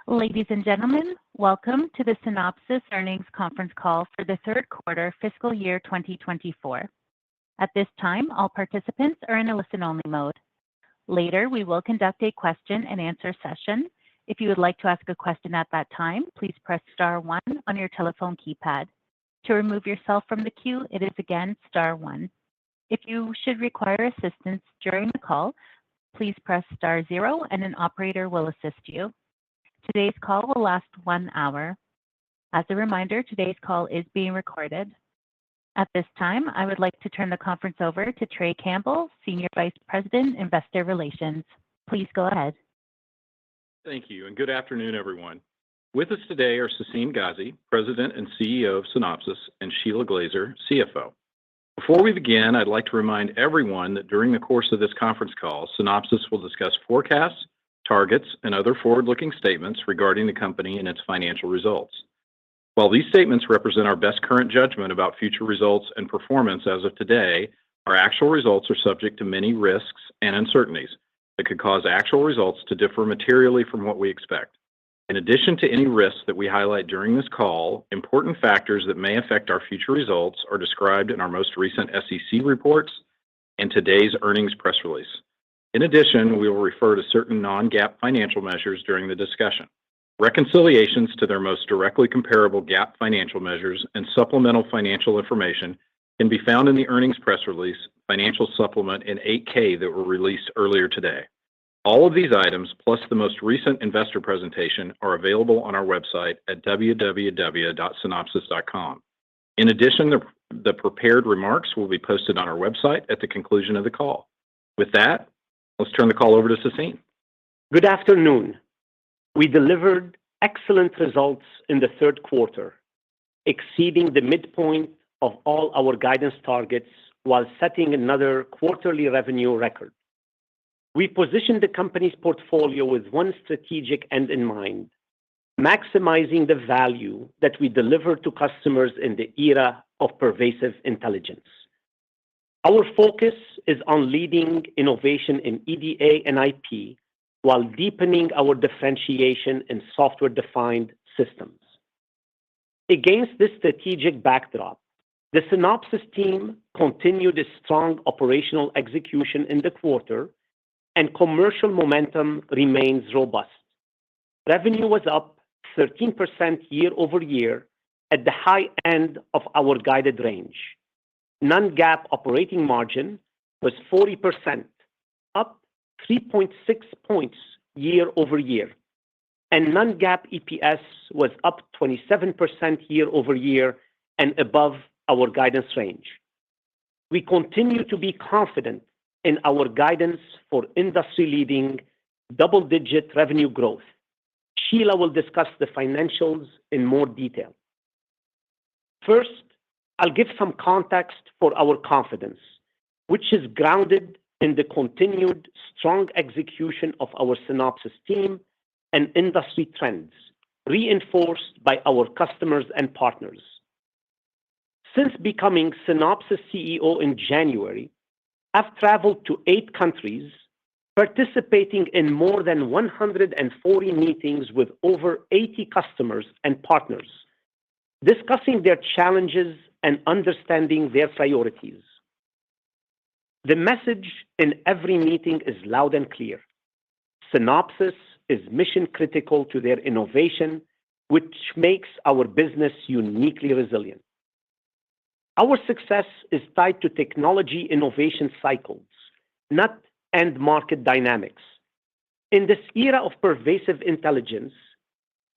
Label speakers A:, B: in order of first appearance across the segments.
A: Ladies and gentlemen, welcome to the Synopsys earnings conference call for the third quarter fiscal year 2024. At this time, all participants are in a listen-only mode. Later, we will conduct a question-and-answer session. If you would like to ask a question at that time, please press star one on your telephone keypad. To remove yourself from the queue, it is again star one. If you should require assistance during the call, please press star zero and an operator will assist you. Today's call will last 1 hour. As a reminder, today's call is being recorded. At this time, I would like to turn the conference over to Trey Campbell, Senior Vice President, Investor Relations. Please go ahead.
B: Thank you, and good afternoon, everyone. With us today are Sassine Ghazi, President and CEO of Synopsys, and Shelagh Glaser, CFO. Before we begin, I'd like to remind everyone that during the course of this conference call, Synopsys will discuss forecasts, targets, and other forward-looking statements regarding the company and its financial results. While these statements represent our best current judgment about future results and performance as of today, our actual results are subject to many risks and uncertainties that could cause actual results to differ materially from what we expect. In addition to any risks that we highlight during this call, important factors that may affect our future results are described in our most recent SEC reports and today's earnings press release. In addition, we will refer to certain non-GAAP financial measures during the discussion. Reconciliations to their most directly comparable GAAP financial measures and supplemental financial information can be found in the earnings press release, financial supplement, and 8-K that were released earlier today. All of these items, plus the most recent investor presentation, are available on our website at www.synopsys.com. In addition, the prepared remarks will be posted on our website at the conclusion of the call. With that, let's turn the call over to Sassine.
C: Good afternoon. We delivered excellent results in the third quarter, exceeding the midpoint of all our guidance targets while setting another quarterly revenue record. We positioned the company's portfolio with one strategic end in mind: maximizing the value that we deliver to customers in the era of pervasive intelligence. Our focus is on leading innovation in EDA and IP while deepening our differentiation in software-defined systems. Against this strategic backdrop, the Synopsys team continued its strong operational execution in the quarter, and commercial momentum remains robust. Revenue was up 13% year-over-year at the high end of our guided range. Non-GAAP operating margin was 40%, up 3.6 points year-over-year, and non-GAAP EPS was up 27% year-over-year and above our guidance range. We continue to be confident in our guidance for industry-leading double-digit revenue growth. Shelagh will discuss the financials in more detail. First, I'll give some context for our confidence, which is grounded in the continued strong execution of our Synopsys team and industry trends, reinforced by our customers and partners. Since becoming Synopsys CEO in January, I've traveled to 8 countries, participating in more than 140 meetings with over 80 customers and partners, discussing their challenges and understanding their priorities. The message in every meeting is loud and clear. Synopsys is mission-critical to their innovation, which makes our business uniquely resilient. Our success is tied to technology innovation cycles, not end-market dynamics. In this era of pervasive intelligence,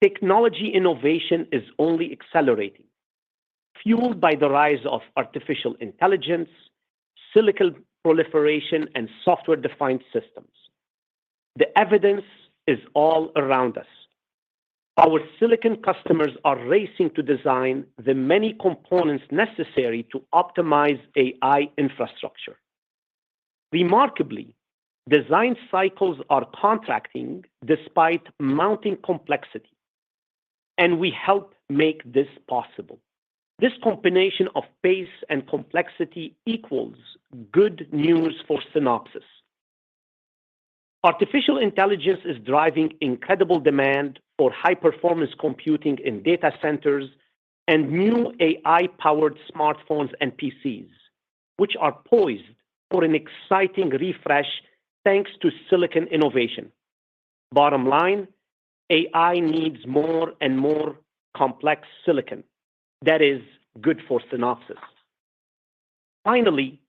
C: technology innovation is only accelerating, fueled by the rise of artificial intelligence, silicon proliferation, and software-defined systems. The evidence is all around us. Our silicon customers are racing to design the many components necessary to optimize AI infrastructure. Remarkably, design cycles are contracting despite mounting complexity, and we help make this possible. This combination of pace and complexity equals good news for Synopsys. Artificial intelligence is driving incredible demand for high-performance computing in data centers and new AI-powered smartphones and PCs, which are poised for an exciting refresh thanks to silicon innovation. Bottom line, AI needs more and more complex silicon. That is good for Synopsys. Finally,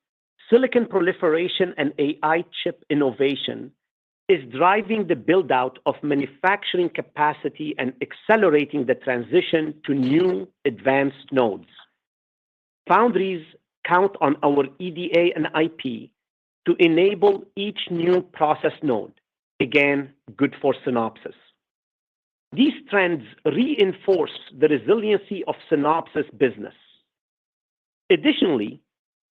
C: silicon proliferation and AI chip innovation is driving the build-out of manufacturing capacity and accelerating the transition to new advanced nodes. Foundries count on our EDA and IP to enable each new process node. Again, good for Synopsys. These trends reinforce the resiliency of Synopsys business. Additionally,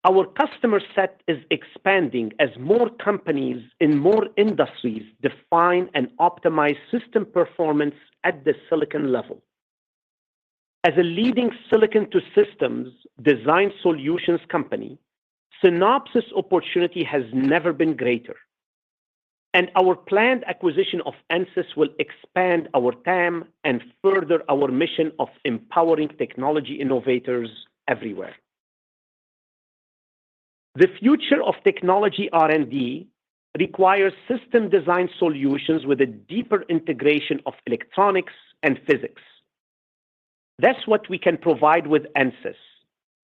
C: our customer set is expanding as more companies in more industries define and optimize system performance at the silicon level. As a leading silicon-to-systems design solutions company, Synopsys' opportunity has never been greater, and our planned acquisition of Ansys will expand our TAM and further our mission of empowering technology innovators everywhere. The future of technology R&D requires system design solutions with a deeper integration of electronics and physics. That's what we can provide with Ansys,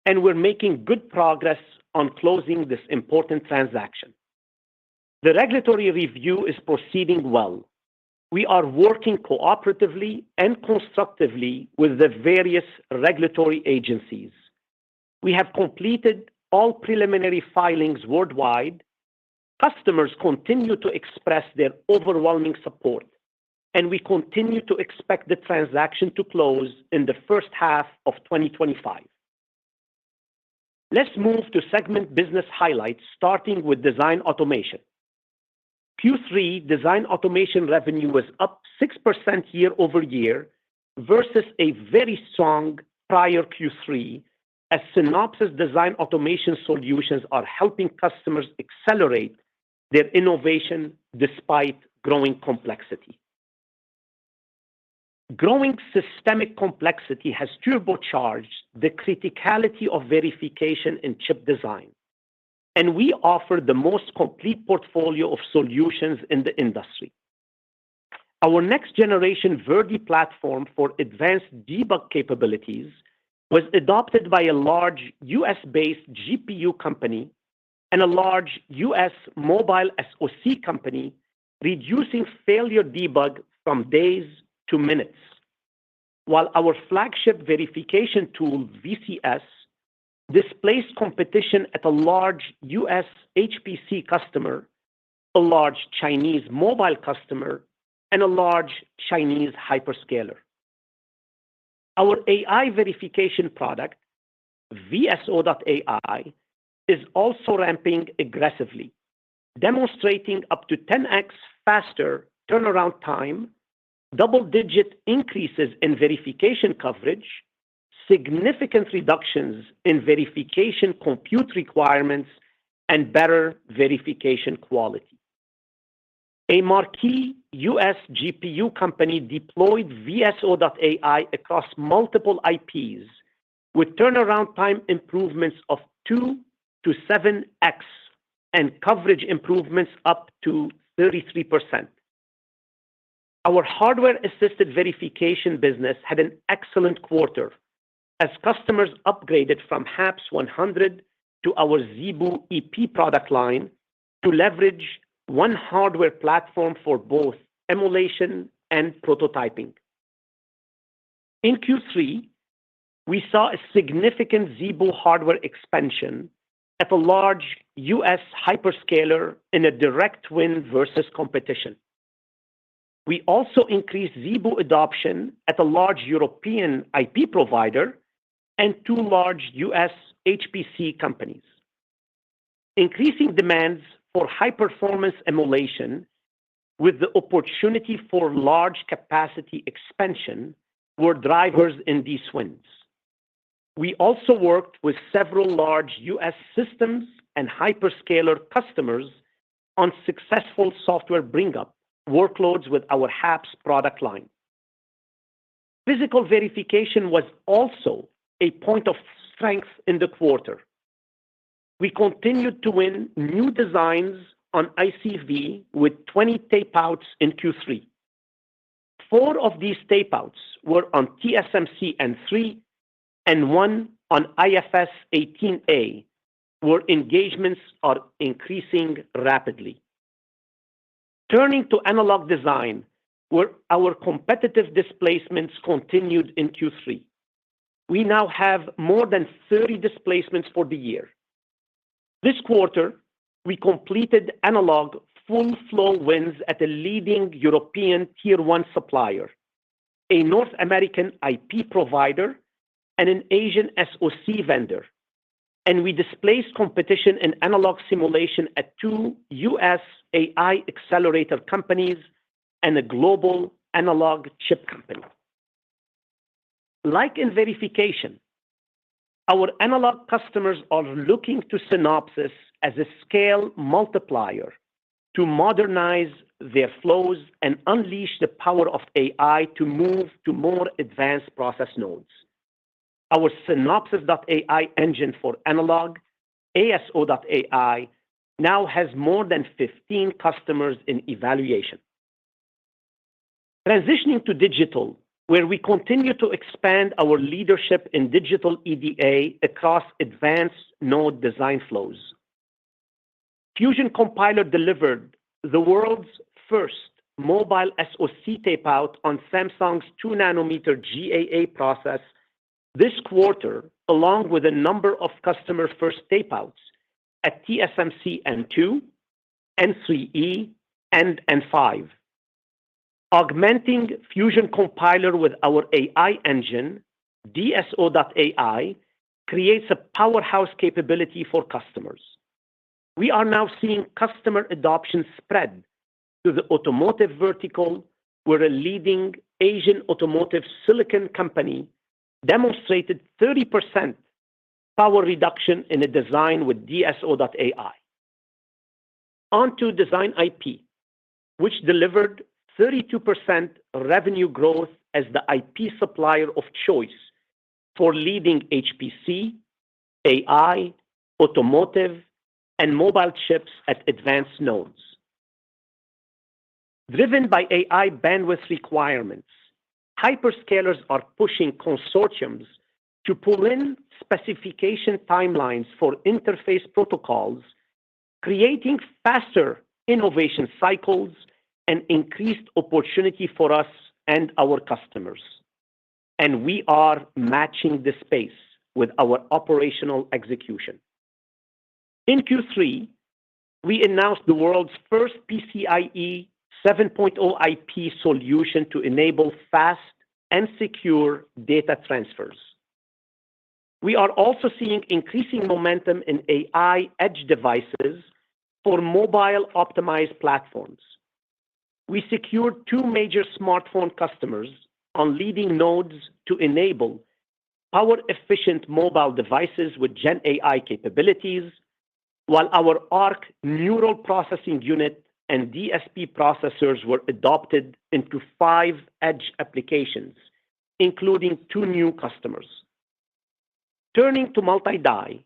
C: and we're making good progress on closing this important transaction. The regulatory review is proceeding well. We are working cooperatively and constructively with the various regulatory agencies. We have completed all preliminary filings worldwide. Customers continue to express their overwhelming support, and we continue to expect the transaction to close in the first half of 2025. Let's move to segment business highlights, starting with design automation. Q3 design automation revenue was up 6% year over year versus a very strong prior Q3, as Synopsys design automation solutions are helping customers accelerate their innovation despite growing complexity. Growing systemic complexity has turbocharged the criticality of verification in chip design, and we offer the most complete portfolio of solutions in the industry. Our next-generation Verdi platform for advanced debug capabilities was adopted by a large US-based GPU company and a large US mobile SoC company, reducing failure debug from days to minutes, while our flagship verification tool, VCS, displaced competition at a large US HPC customer, a large Chinese mobile customer, and a large Chinese hyperscaler. Our AI verification product, VSO.ai, is also ramping aggressively, demonstrating up to 10x faster turnaround time, double-digit increases in verification coverage, significant reductions in verification compute requirements, and better verification quality. A marquee US GPU company deployed VSO.ai across multiple IPs with turnaround time improvements of 2 to 7x and coverage improvements up to 33%. Our hardware-assisted verification business had an excellent quarter as customers upgraded from HAPS 100 to our ZeBu EP product line to leverage one hardware platform for both emulation and prototyping. In Q3, we saw a significant ZeBu hardware expansion at a large US hyperscaler in a direct win versus competition. We also increased ZeBu adoption at a large European IP provider and 2 large US HPC companies. Increasing demands for high-performance emulation with the opportunity for large capacity expansion were drivers in these wins. We also worked with several large US systems and hyperscaler customers on successful software bring-up workloads with our HAPS product line. Physical verification was also a point of strength in the quarter. We continued to win new designs on ICV with 20 tapeouts in Q3. 4 of these tapeouts were on TSMC N3 and 1 on IFS 18A, where engagements are increasing rapidly. Turning to analog design, where our competitive displacements continued in Q3. We now have more than 30 displacements for the year. This quarter, we completed analog full flow wins at a leading European Tier 1 supplier, a North American IP provider, and an Asian SoC vendor. And we displaced competition in analog simulation at 2 US AI accelerator companies and a global analog chip company. Like in verification, our analog customers are looking to Synopsys as a scale multiplier to modernize their flows and unleash the power of AI to move to more advanced process nodes. Our Synopsys.ai engine for analog, ASO.ai, now has more than 15 customers in evaluation. Transitioning to digital, where we continue to expand our leadership in digital EDA across advanced node design flows. Fusion Compiler delivered the world's first mobile SoC tapeout on Samsung's 2-nanometer GAA process this quarter, along with a number of customer first tapeouts at TSMC N2, N3E, and N5. Augmenting Fusion Compiler with our AI engine, DSO.ai, creates a powerhouse capability for customers. We are now seeing customer adoption spread to the automotive vertical, where a leading Asian automotive silicon company demonstrated 30% power reduction in a design with DSO.ai. On to design IP, which delivered 32% revenue growth as the IP supplier of choice for leading HPC, AI, automotive, and mobile chips at advanced nodes. Driven by AI bandwidth requirements, hyperscalers are pushing consortiums to pull in specification timelines for interface protocols, creating faster innovation cycles and increased opportunity for us and our customers. And we are matching the space with our operational execution. In Q3, we announced the world's first PCIe 7.0 IP solution to enable fast and secure data transfers. We are also seeing increasing momentum in AI edge devices for mobile optimized platforms. We secured 2 major smartphone customers on leading nodes to enable power-efficient mobile devices with Gen AI capabilities, while our ARC neural processing unit and DSP processors were adopted into 5 edge applications, including 2 new customers. Turning to multi-die,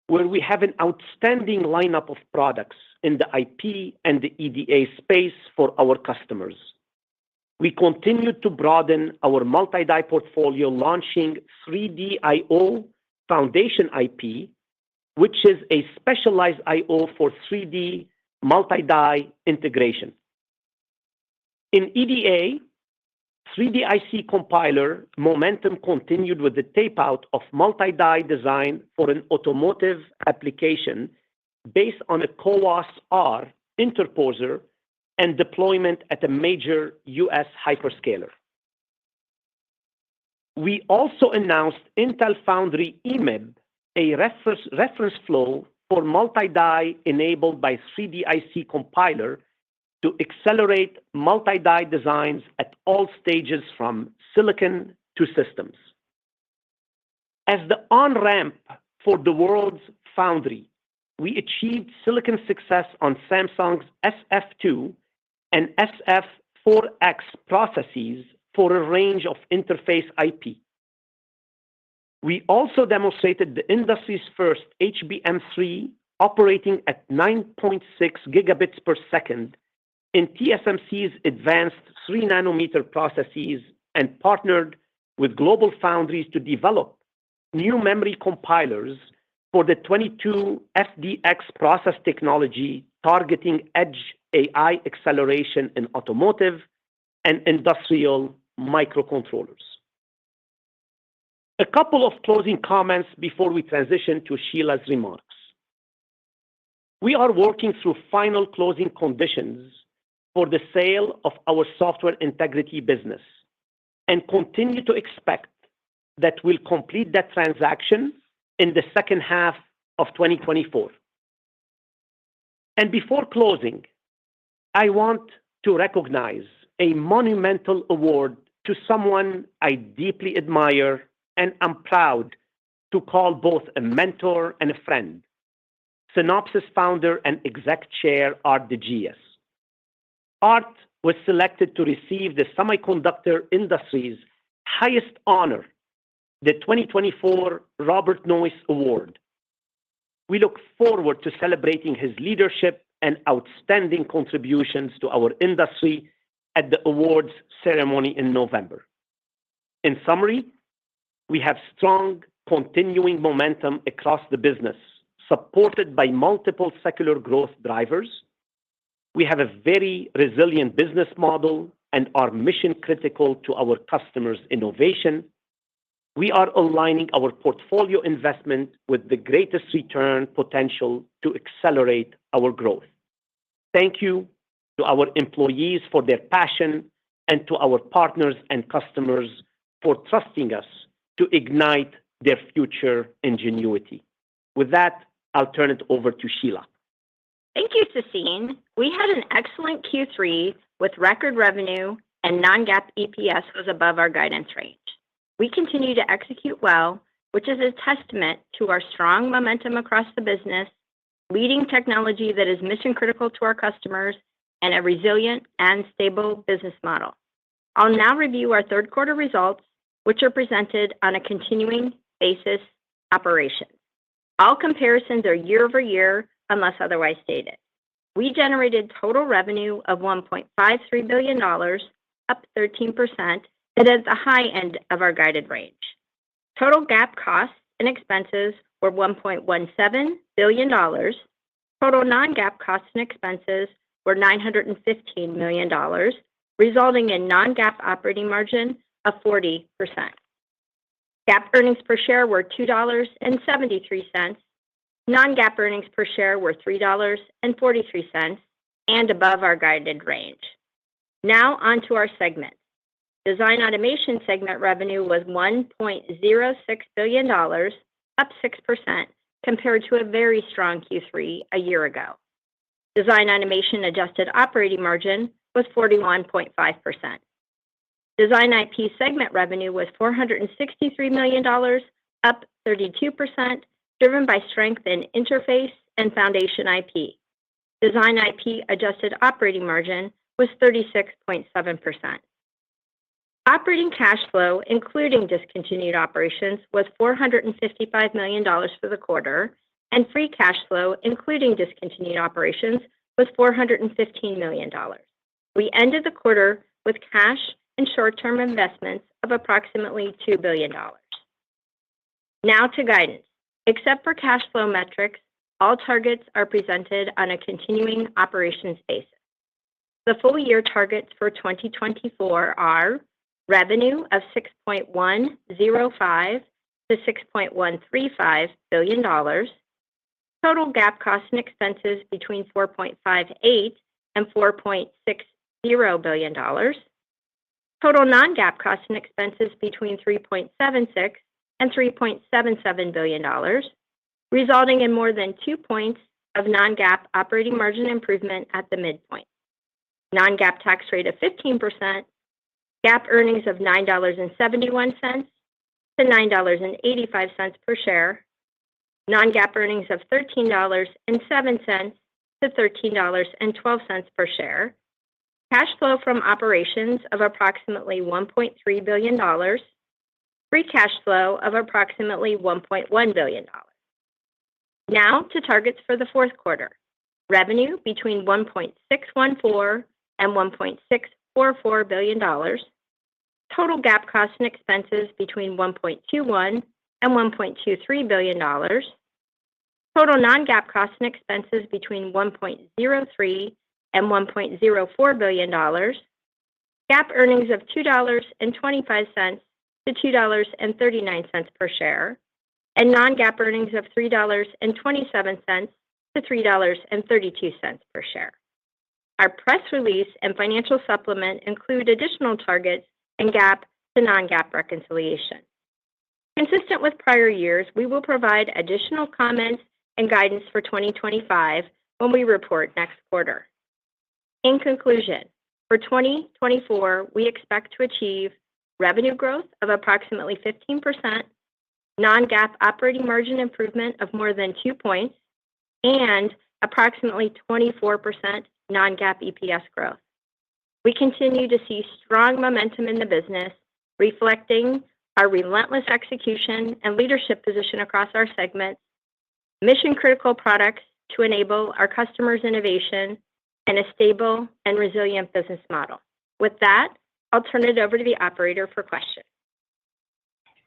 C: where we have an outstanding lineup of products in the IP and the EDA space for our customers. We continue to broaden our multi-die portfolio, launching 3D-IO Foundation IP, which is a specialized I/O for 3D multi-die integration. In EDA, 3D-IC Compiler momentum continued with the tapeout of multi-die design for an automotive application based on a CoWoS-R interposer and deployment at a major US hyperscaler. We also announced Intel Foundry EMIB, a reference flow for multi-die enabled by 3D-IC Compiler to accelerate multi-die designs at all stages from silicon to systems. As the on-ramp for the world's foundry, we achieved silicon success on Samsung's SF2 and SF4X processes for a range of interface IP. We also demonstrated the industry's first HBM3 operating at 9.6 gigabits per second in TSMC's advanced 3-nanometer processes and partnered with global foundries to develop new memory compilers for the 22 FDX process technology targeting edge AI acceleration in automotive and industrial microcontrollers. A couple of closing comments before we transition to Sheila's remarks. We are working through final closing conditions for the sale of our software integrity business and continue to expect that we'll complete that transaction in the second half of 2024. And before closing, I want to recognize a monumental award to someone I deeply admire and I'm proud to call both a mentor and a friend, Synopsys founder and exec chair Art DeGius. Art was selected to receive the semiconductor industry's highest honor, the 2024 Robert Noyce Award. We look forward to celebrating his leadership and outstanding contributions to our industry at the awards ceremony in November. In summary, we have strong continuing momentum across the business, supported by multiple secular growth drivers. We have a very resilient business model and are mission critical to our customers' innovation. We are aligning our portfolio investment with the greatest return potential to accelerate our growth. Thank you to our employees for their passion and to our partners and customers for trusting us to ignite their future ingenuity. With that, I'll turn it over to Sheila.
D: Thank you, Sassine. We had an excellent Q3 with record revenue and non-GAAP EPS was above our guidance range. We continue to execute well, which is a testament to our strong momentum across the business, leading technology that is mission critical to our customers, and a resilient and stable business model. I'll now review our third quarter results, which are presented on a continuing basis operations. All comparisons are year over year unless otherwise stated. We generated total revenue of $1.53 billion, up 13%, and at the high end of our guided range. Total GAAP costs and expenses were $1.17 billion. Total non-GAAP costs and expenses were $915 million, resulting in non-GAAP operating margin of 40%. GAAP earnings per share were $2.73. Non-GAAP earnings per share were $3.43 and above our guided range. Now on to our segments. Design Automation segment revenue was $1.06 billion, up 6% compared to a very strong Q3 a year ago. Design Automation adjusted operating margin was 41.5%. Design IP segment revenue was $463 million, up 32%, driven by strength in interface and foundation IP. Design IP adjusted operating margin was 36.7%. Operating cash flow, including discontinued operations, was $455 million for the quarter, and free cash flow, including discontinued operations, was $415 million. We ended the quarter with cash and short-term investments of approximately $2 billion. Now to guidance. Except for cash flow metrics, all targets are presented on a continuing operations basis. The full year targets for 2024 are revenue of $6.105 to $6.135 billion, total GAAP costs and expenses between $4.58 and $4.60 billion, total non-GAAP costs and expenses between $3.76 and $3.77 billion, resulting in more than 2 points of non-GAAP operating margin improvement at the midpoint. Non-GAAP tax rate of 15%, GAAP earnings of $9.71 to $9.85 per share, non-GAAP earnings of $13.07 to $13.12 per share, cash flow from operations of approximately $1.3 billion, free cash flow of approximately $1.1 billion. Now to targets for the fourth quarter. Revenue between $1.614 and $1.644 billion. Total GAAP costs and expenses between $1.21 and $1.23 billion. Total non-GAAP costs and expenses between $1.03 and $1.04 billion. GAAP earnings of $2.25 to $2.39 per share, and non-GAAP earnings of $3.27 to $3.32 per share. Our press release and financial supplement include additional targets and GAAP to non-GAAP reconciliation. Consistent with prior years, we will provide additional comments and guidance for 2025 when we report next quarter. In conclusion, for 2024, we expect to achieve revenue growth of approximately 15%, non-GAAP operating margin improvement of more than 2 points, and approximately 24% non-GAAP EPS growth. We continue to see strong momentum in the business, reflecting our relentless execution and leadership position across our segments, mission-critical products to enable our customers' innovation, and a stable and resilient business model. With that, I'll turn it over to the operator for questions.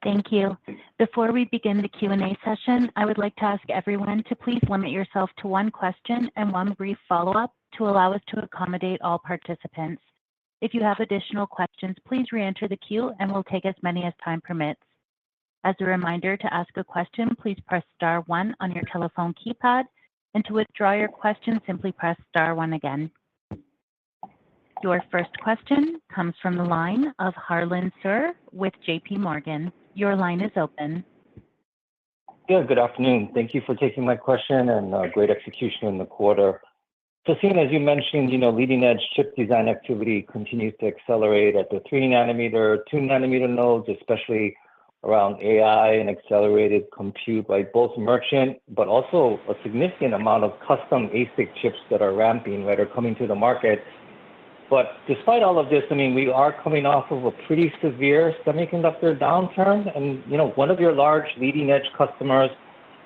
A: Thank you. Before we begin the Q&A session, I would like to ask everyone to please limit yourself to one question and one brief follow-up to allow us to accommodate all participants. If you have additional questions, please re-enter the queue and we'll take as many as time permits. As a reminder, to ask a question, please press star 1 on your telephone keypad, and to withdraw your question, simply press star 1 again. Your first question comes from the line of Harlan Sur with JP Morgan. Your line is open.
E: Yeah, good afternoon. Thank you for taking my question and great execution in the quarter. Sassine, as you mentioned, leading-edge chip design activity continues to accelerate at the 3-nanometer, 2-nanometer nodes, especially around AI and accelerated compute, right? Both merchant, but also a significant amount of custom ASIC chips that are ramping, right, are coming to the market. But despite all of this, we are coming off of a pretty severe semiconductor downturn. And, one of your large leading-edge customers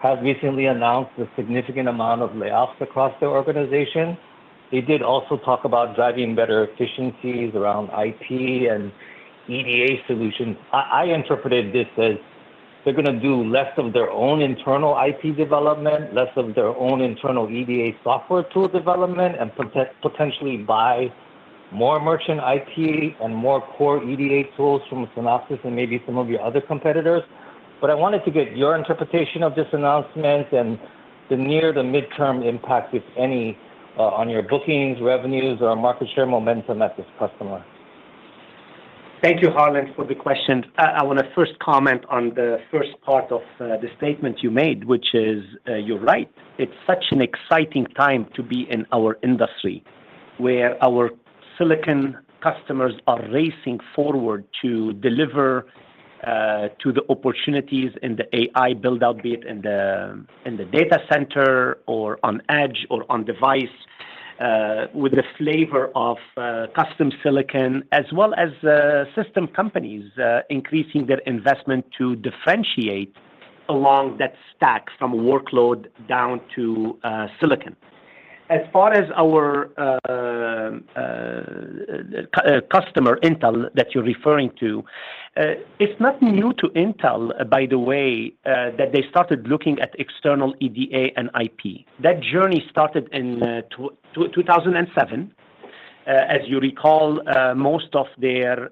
E: has recently announced a significant amount of layoffs across their organization. They did also talk about driving better efficiencies around IP and EDA solutions. I interpreted this as they're going to do less of their own internal IP development, less of their own internal EDA software tool development, and potentially buy more merchant IP and more core EDA tools from Synopsys and maybe some of your other competitors. But I wanted to get your interpretation of this announcement and the near to midterm impact, if any, on your bookings, revenues, or market share momentum at this customer.
C: Thank you, Harlan, for the question. I want to first comment on the first part of the statement you made, which is you're right. It's such an exciting time to be in our industry where our silicon customers are racing forward to deliver to the opportunities in the AI build-out, be it in the data center or on edge or on device, with the flavor of custom silicon, as well as system companies increasing their investment to differentiate along that stack from workload down to silicon. As far as our customer, Intel, that you're referring to, it's not new to Intel, by the way, that they started looking at external EDA and IP. That journey started in 2007. As you recall, most of their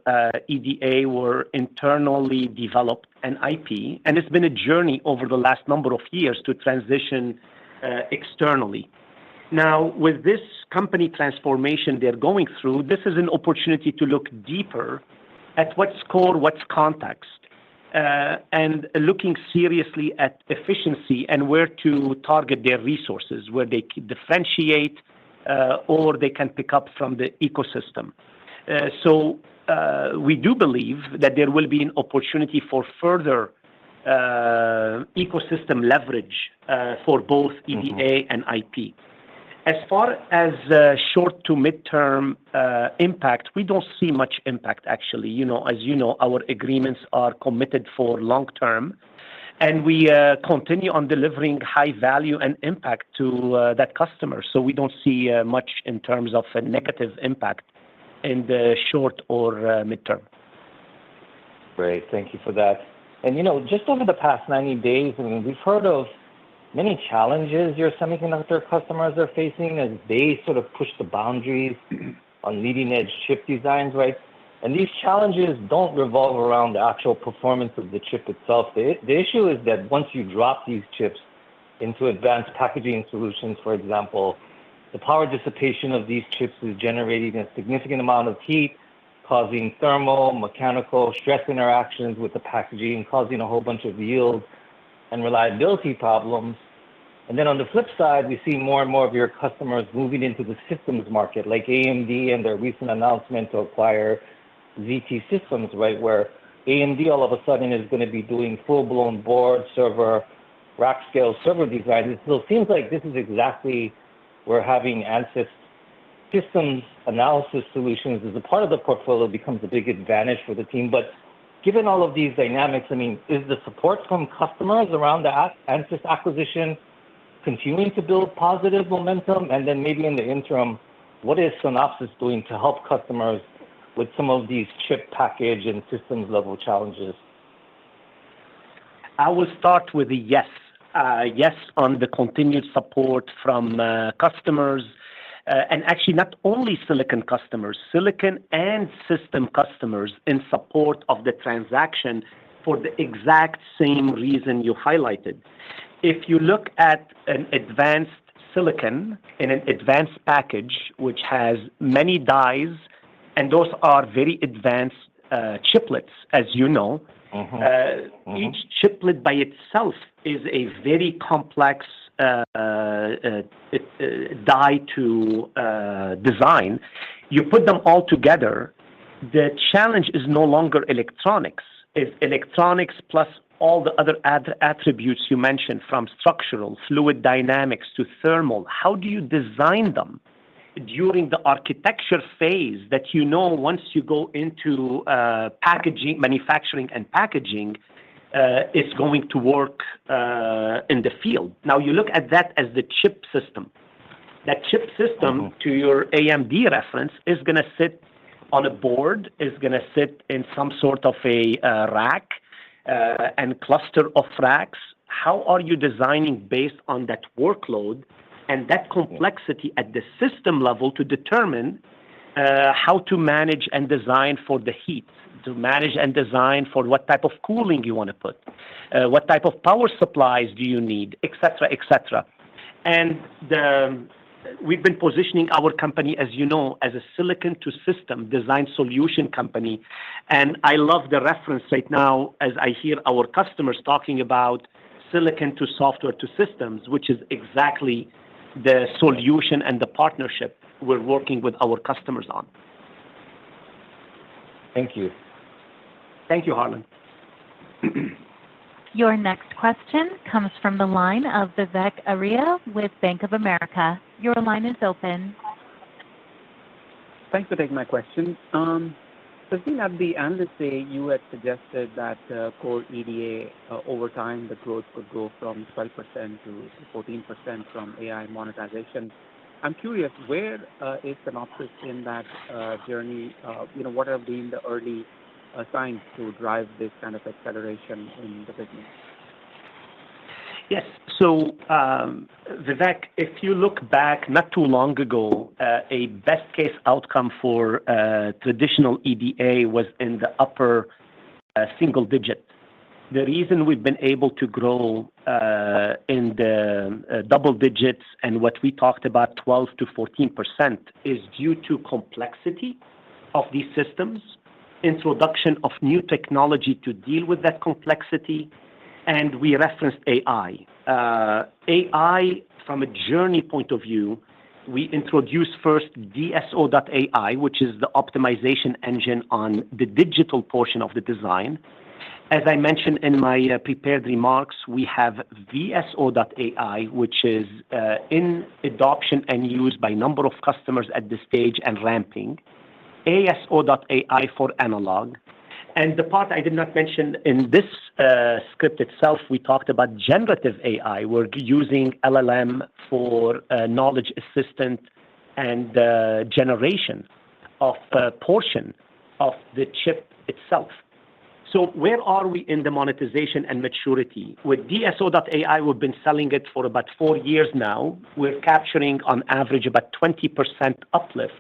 C: EDA were internally developed and IP, and it's been a journey over the last number of years to transition externally. Now, with this company transformation they're going through, this is an opportunity to look deeper at what's core, what's context, and looking seriously at efficiency and where to target their resources, where they differentiate or they can pick up from the ecosystem. So we do believe that there will be an opportunity for further ecosystem leverage for both EDA and IP. As far as short to midterm impact, we don't see much impact, actually. As you know, our agreements are committed for long term, and we continue on delivering high value and impact to that customer. So we don't see much in terms of a negative impact in the short or midterm.
E: Great. Thank you for that. And, just over the past 90 days, we've heard of many challenges your semiconductor customers are facing as they sort of push the boundaries on leading-edge chip designs, right? And these challenges don't revolve around the actual performance of the chip itself. The issue is that once you drop these chips into advanced packaging solutions, for example, the power dissipation of these chips is generating a significant amount of heat, causing thermal, mechanical, stress interactions with the packaging, causing a whole bunch of yield and reliability problems. And then on the flip side, we see more and more of your customers moving into the systems market, like AMD and their recent announcement to acquire ZT Systems, right, where AMD all of a sudden is going to be doing full-blown board server, rack-scale server design. So it seems like this is exactly where having ANSYS systems analysis solutions as a part of the portfolio becomes a big advantage for the team. But given all of these dynamics, is the support from customers around the ANSYS acquisition continuing to build positive momentum? And then maybe in the interim, what is Synopsys doing to help customers with some of these chip package and systems level challenges?
C: I will start with a yes. Yes on the continued support from customers, and actually not only silicon customers, silicon and system customers in support of the transaction for the exact same reason you highlighted. If you look at an advanced silicon in an advanced package, which has many dies, and those are very advanced chiplets, as you know, each chiplet by itself is a very complex die to design. You put them all together, the challenge is no longer electronics. It's electronics plus all the other attributes you mentioned, from structural, fluid dynamics to thermal. How do you design them during the architecture phase that once you go into packaging, manufacturing and packaging, it's going to work in the field. Now you look at that as the chip system. That chip system, to your AMD reference, is going to sit on a board, is going to sit in some sort of a rack and cluster of racks. How are you designing based on that workload and that complexity at the system level to determine how to manage and design for the heat, to manage and design for what type of cooling you want to put, what type of power supplies do you need, et cetera, et cetera. And we've been positioning our company, as you know, as a silicon to system design solution company. And I love the reference right now as I hear our customers talking about silicon to software to systems, which is exactly the solution and the partnership we're working with our customers on.
E: Thank you.
C: Thank you, Harlan.
A: Your next question comes from the line of Vivek Arya with Bank of America. Your line is open.
F: Thanks for taking my question. Sassine, at the Analyst Day, you had suggested that core EDA over time, the growth could go from 12% to 14% from AI monetization. I'm curious, where is Synopsys in that journey? What have been the early signs to drive this kind of acceleration in the business?
C: Yes. So, Vivek, if you look back not too long ago, a best case outcome for traditional EDA was in the upper single digit. The reason we've been able to grow in the double digits and what we talked about 12 to 14% is due to complexity of these systems, introduction of new technology to deal with that complexity, and we referenced AI. AI, from a journey point of view, we introduced first DSO.ai, which is the optimization engine on the digital portion of the design. As I mentioned in my prepared remarks, we have VSO.ai, which is in adoption and used by a number of customers at this stage and ramping. ASO.ai for analog. And the part I did not mention in this script itself, we talked about generative AI. We're using LLM for knowledge assistant and generation of a portion of the chip itself. So where are we in the monetization and maturity? With DSO.ai, we've been selling it for about 4 years now. We're capturing on average about 20% uplift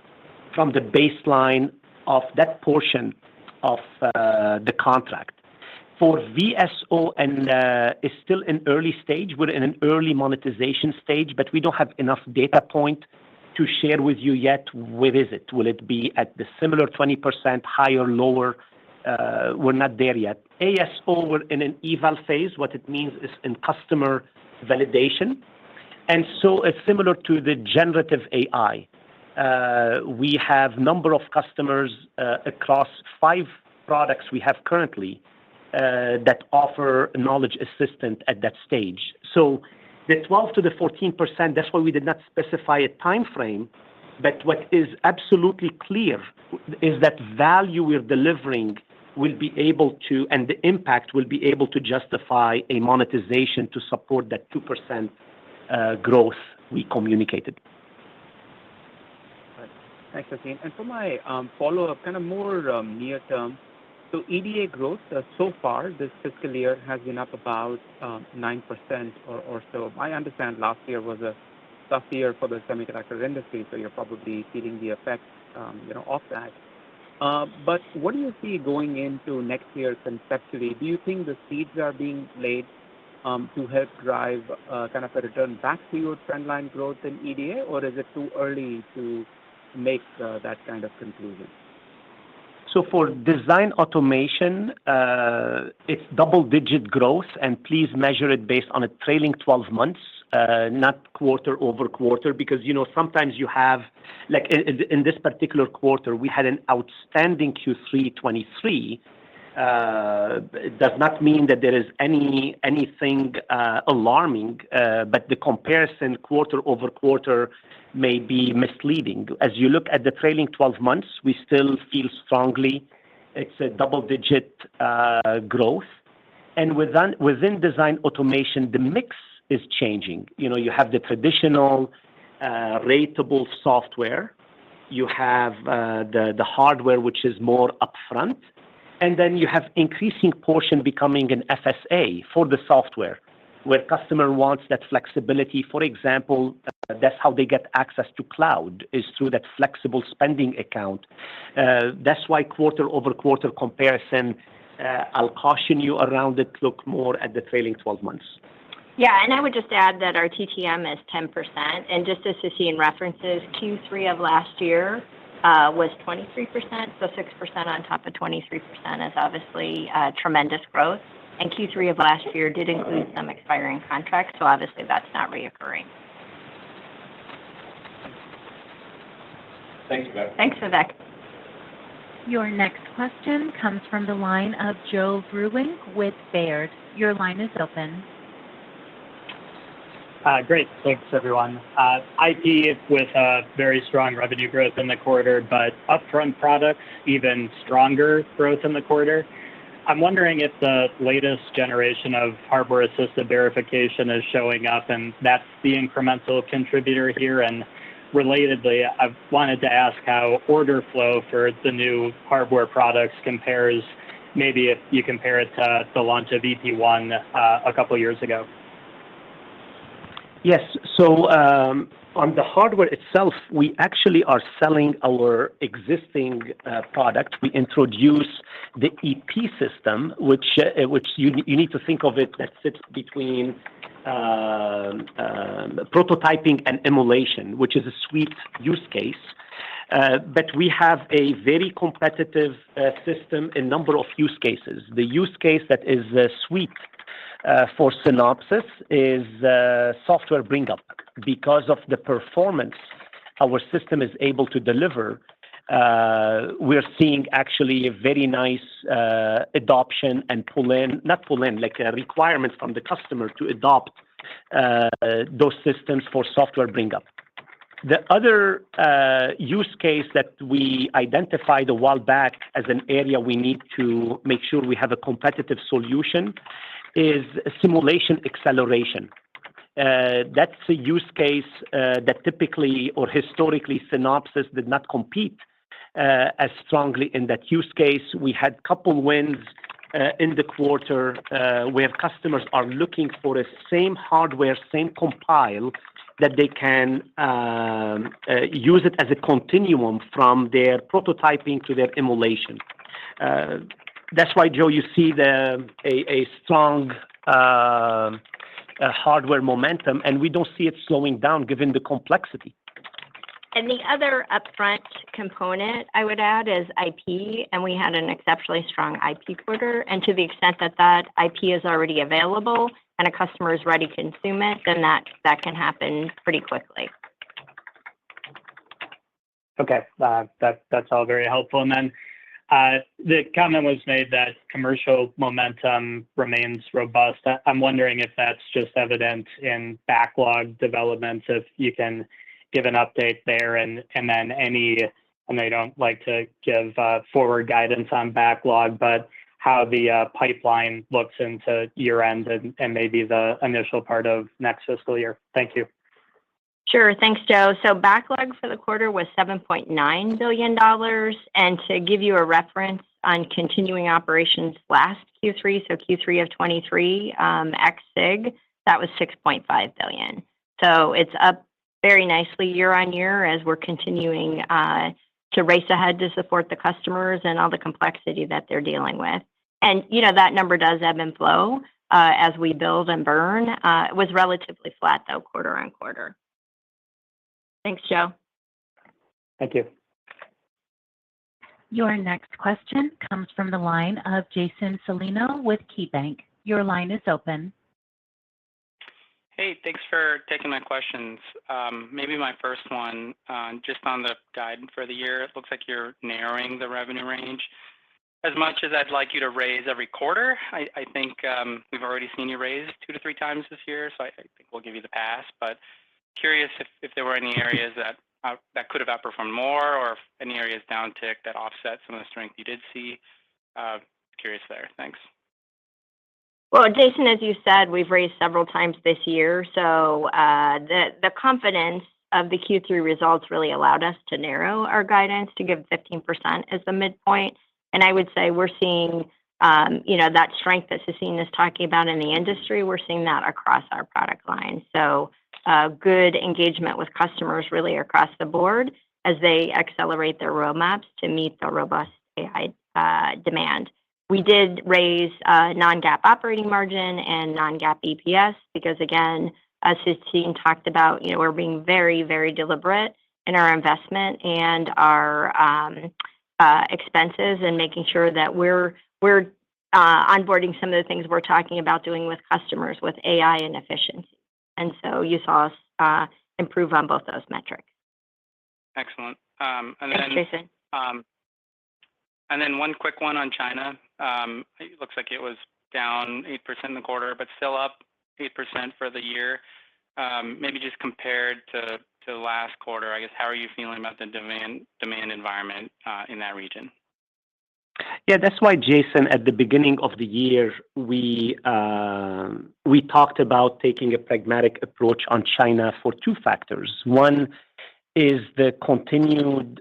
C: from the baseline of that portion of the contract. For VSO and is still in early stage. We're in an early monetization stage, but we don't have enough data point to share with you yet. Where is it? Will it be at the similar 20%, higher, lower? We're not there yet. ASO, we're in an eval phase. What it means is in customer validation. And so it's similar to the generative AI. We have number of customers across 5 products we have currently that offer knowledge assistant at that stage. So the 12 to the 14%, that's why we did not specify a time frame. But what is absolutely clear is that value we're delivering will be able to, and the impact will be able to justify a monetization to support that 2% growth we communicated.
F: Thanks, Sassine. And for my follow-up, kind of more near term, so EDA growth so far this fiscal year has been up about 9% or so. I understand last year was a tough year for the semiconductor industry, so you're probably feeling the effects of that. But what do you see going into next year conceptually? Do you think the seeds are being laid to help drive kind of a return back to your trendline growth in EDA, or is it too early to make that kind of conclusion?
C: So for design automation, it's double-digit growth, and please measure it based on a trailing 12 months, not quarter over quarter, because sometimes you have, like in this particular quarter, we had an outstanding Q3 23. It does not mean that there is anything alarming, but the comparison quarter over quarter may be misleading. As you look at the trailing 12 months, we still feel strongly it's a double-digit growth. And within design automation, the mix is changing. You have the traditional ratable software. You have the hardware, which is more upfront. And then you have increasing portion becoming an FSA for the software, where customer wants that flexibility. For example, that's how they get access to cloud, is through that flexible spending account. That's why quarter over quarter comparison, I'll caution you around it, look more at the trailing 12 months.
D: Yeah, and I would just add that our TTM is 10%. And just as Sassine references, Q3 of last year was 23%, so 6% on top of 23% is obviously tremendous growth. And Q3 of last year did include some expiring contracts, so obviously that's not reoccurring.
B: Thanks, Vivek.
D: Thanks, Vivek.
A: Your next question comes from the line of Joe Vruwink with Baird. Your line is open.
G: Great. Thanks, everyone. IP with very strong revenue growth in the quarter, but upfront products, even stronger growth in the quarter. I'm wondering if the latest generation of hardware-assisted verification is showing up, and that's the incremental contributor here. And relatedly, I wanted to ask how order flow for the new hardware products compares, maybe if you compare it to the launch of EP1 a couple years ago.
C: Yes. So on the hardware itself, we actually are selling our existing product. We introduce the EP system, which you need to think of it that sits between prototyping and emulation, which is a sweet use case. But we have a very competitive system in number of use cases. The use case that is sweet for Synopsys is software bring up. Because of the performance our system is able to deliver, we're seeing actually a very nice adoption and requirements from the customer to adopt those systems for software bring up. The other use case that we identified a while back as an area we need to make sure we have a competitive solution is simulation acceleration. That's a use case that typically or historically Synopsys did not compete as strongly in that use case. We had a couple wins in the quarter where customers are looking for the same hardware, same compile that they can use it as a continuum from their prototyping to their emulation. That's why, Joe, you see a strong hardware momentum, and we don't see it slowing down given the complexity.
D: And the other upfront component I would add is IP, and we had an exceptionally strong IP quarter. And to the extent that that IP is already available and a customer is ready to consume it, then that can happen pretty quickly.
G: Okay, that's all very helpful. And then the comment was made that commercial momentum remains robust. I'm wondering if that's just evident in backlog developments, if you can give an update there, and then I know you don't like to give forward guidance on backlog, but how the pipeline looks into year end and maybe the initial part of next fiscal year. Thank you.
D: Sure. Thanks, Joe. So backlog for the quarter was $7.9 billion. And to give you a reference on continuing operations last Q3, so Q3 of 23, ex-SIG, that was $6.5 billion. So it's up very nicely year on year as we're continuing to race ahead to support the customers and all the complexity that they're dealing with. And, that number does ebb and flow as we build and burn. It was relatively flat, though, quarter on quarter. Thanks, Joe.
G: Thank you.
A: Your next question comes from the line of Jason Celino with KeyBanc. Your line is open.
H: Hey, thanks for taking my questions. Maybe my first one, just on the guide for the year, it looks like you're narrowing the revenue range. As much as I'd like you to raise every quarter, I think we've already seen you raise 2 to 3 times this year, so I think we'll give you the pass. But curious if there were any areas that could have outperformed more, or if any areas downtick that offset some of the strength you did see. Curious there. Thanks.
D: Well, Jason, as you said, we've raised several times this year. So the confidence of the Q3 results really allowed us to narrow our guidance to give 15% as the midpoint. And I would say we're seeing, that strength that Sassine is talking about in the industry, we're seeing that across our product line. So good engagement with customers really across the board as they accelerate their roadmaps to meet the robust AI demand. We did raise non-GAAP operating margin and non-GAAP EPS because, again, as Sassine talked about, we're being very, very deliberate in our investment and our expenses and making sure that we're onboarding some of the things we're talking about doing with customers with AI and efficiency. And so you saw us improve on both those metrics.
H: Excellent.
D: Thanks, Jason.
H: And then one quick one on China. It looks like it was down 8% in the quarter, but still up 8% for the year. Maybe just compared to last quarter, I guess, how are you feeling about the demand environment in that region?
C: Yeah, that's why, Jason, at the beginning of the year, we talked about taking a pragmatic approach on China for 2 factors. One is the continued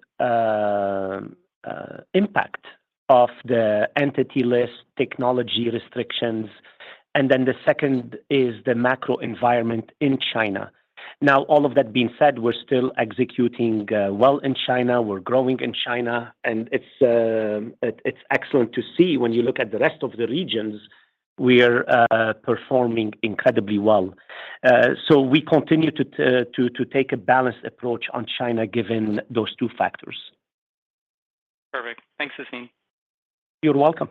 C: impact of the entity list technology restrictions. And then the second is the macro environment in China. Now, all of that being said, we're still executing well in China. We're growing in China. And it's excellent to see when you look at the rest of the regions, we're performing incredibly well. So we continue to take a balanced approach on China given those 2 factors.
H: Perfect. Thanks, Sassine.
C: You're welcome.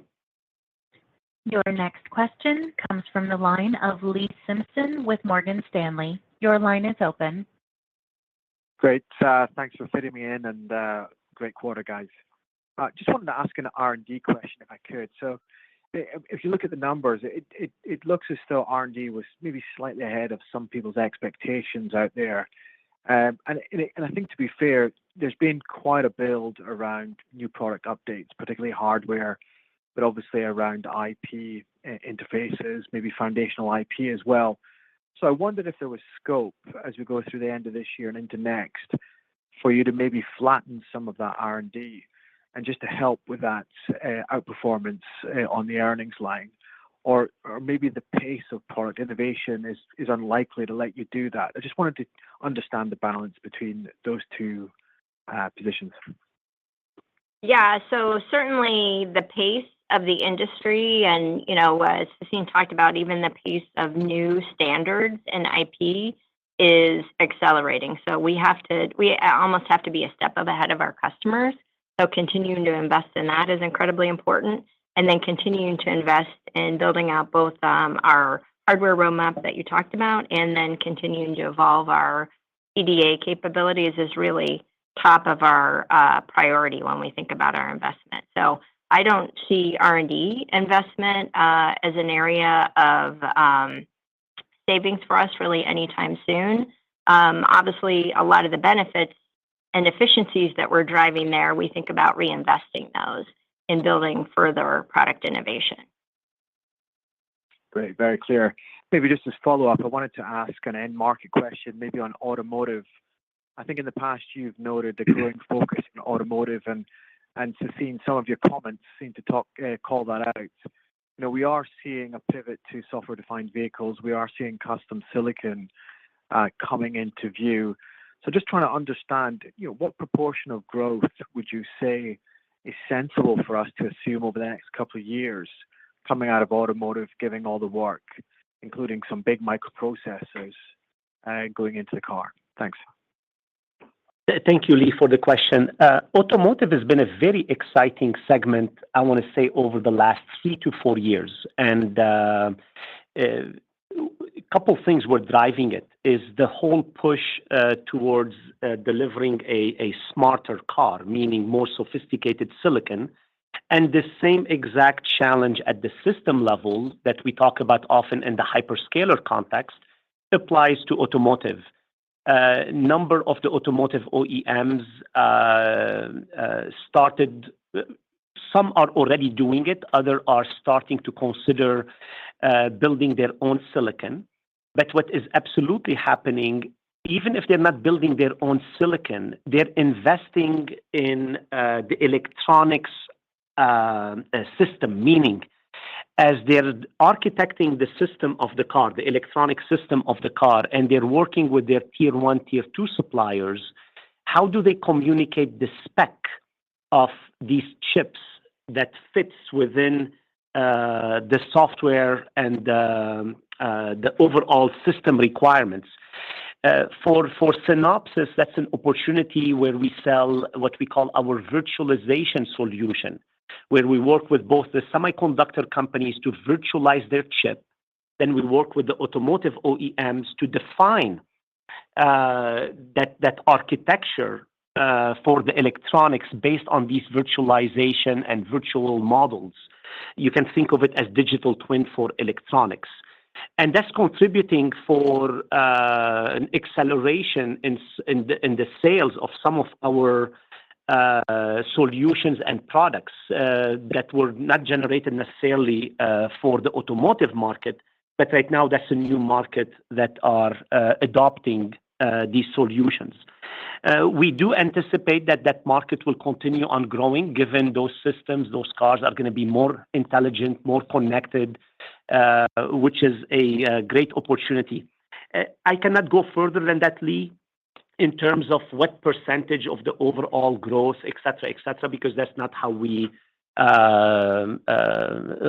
A: Your next question comes from the line of Lee Simpson with Morgan Stanley. Your line is open.
I: Great. Thanks for fitting me in, and great quarter, guys. Just wanted to ask an R&D question if I could. So if you look at the numbers, it looks as though R&D was maybe slightly ahead of some people's expectations out there. And I think, to be fair, there's been quite a build around new product updates, particularly hardware, but obviously around IP interfaces, maybe foundational IP as well. So I wondered if there was scope as we go through the end of this year and into next for you to maybe flatten some of that R&D and just to help with that outperformance on the earnings line. Or maybe the pace of product innovation is unlikely to let you do that. I just wanted to understand the balance between those two positions.
D: Yeah, so certainly the pace of the industry and, as Sassine talked about, even the pace of new standards and IP is accelerating. So we almost have to be a step ahead of our customers. So continuing to invest in that is incredibly important. And then continuing to invest in building out both our hardware roadmap that you talked about, and then continuing to evolve our EDA capabilities is really top of our priority when we think about our investment. So I don't see R&D investment as an area of savings for us really anytime soon. Obviously, a lot of the benefits and efficiencies that we're driving there, we think about reinvesting those in building further product innovation.
I: Great, very clear. Maybe just as follow-up, I wanted to ask an end market question, maybe on automotive. I think in the past you've noted the growing focus on automotive, and Sassine, some of your comments seem to call that out. We are seeing a pivot to software-defined vehicles. We are seeing custom silicon coming into view. So just trying to understand, what proportion of growth would you say is sensible for us to assume over the next couple of years coming out of automotive, giving all the work, including some big microprocessors going into the car? Thanks.
C: Thank you, Lee, for the question. Automotive has been a very exciting segment, I want to say, over the last 3 to 4 years. And a couple of things were driving it is the whole push towards delivering a smarter car, meaning more sophisticated silicon. And the same exact challenge at the system level that we talk about often in the hyperscaler context applies to automotive. Number of the automotive OEMs started, some are already doing it, others are starting to consider building their own silicon. But what is absolutely happening, even if they're not building their own silicon, they're investing in the electronics system, meaning as they're architecting the system of the car, the electronic system of the car, and they're working with their tier 1, tier 2 suppliers, how do they communicate the spec of these chips that fits within the software and the overall system requirements? For Synopsys, that's an opportunity where we sell what we call our virtualization solution, where we work with both the semiconductor companies to virtualize their chip. Then we work with the automotive OEMs to define that architecture for the electronics based on these virtualization and virtual models. You can think of it as digital twin for electronics. And that's contributing for an acceleration in the sales of some of our solutions and products that were not generated necessarily for the automotive market, but right now that's a new market that are adopting these solutions. We do anticipate that market will continue on growing, given those systems, those cars are going to be more intelligent, more connected, which is a great opportunity. I cannot go further than that, Lee, in terms of what percentage of the overall growth, et cetera, because that's not how we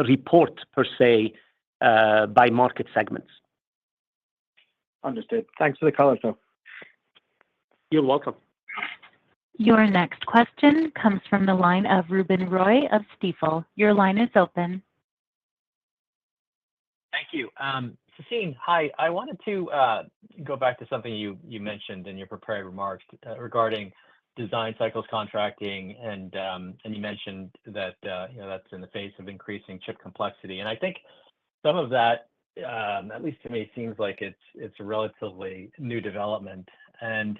C: report per se by market segments.
I: Understood. Thanks for the color, though.
C: You're welcome.
A: Your next question comes from the line of Ruben Roy of Stifel. Your line is open.
J: Thank you. Sassine, hi. I wanted to go back to something you mentioned in your prepared remarks regarding design cycles contracting, and you mentioned that that's in the face of increasing chip complexity. And I think some of that, at least to me, seems like it's a relatively new development. And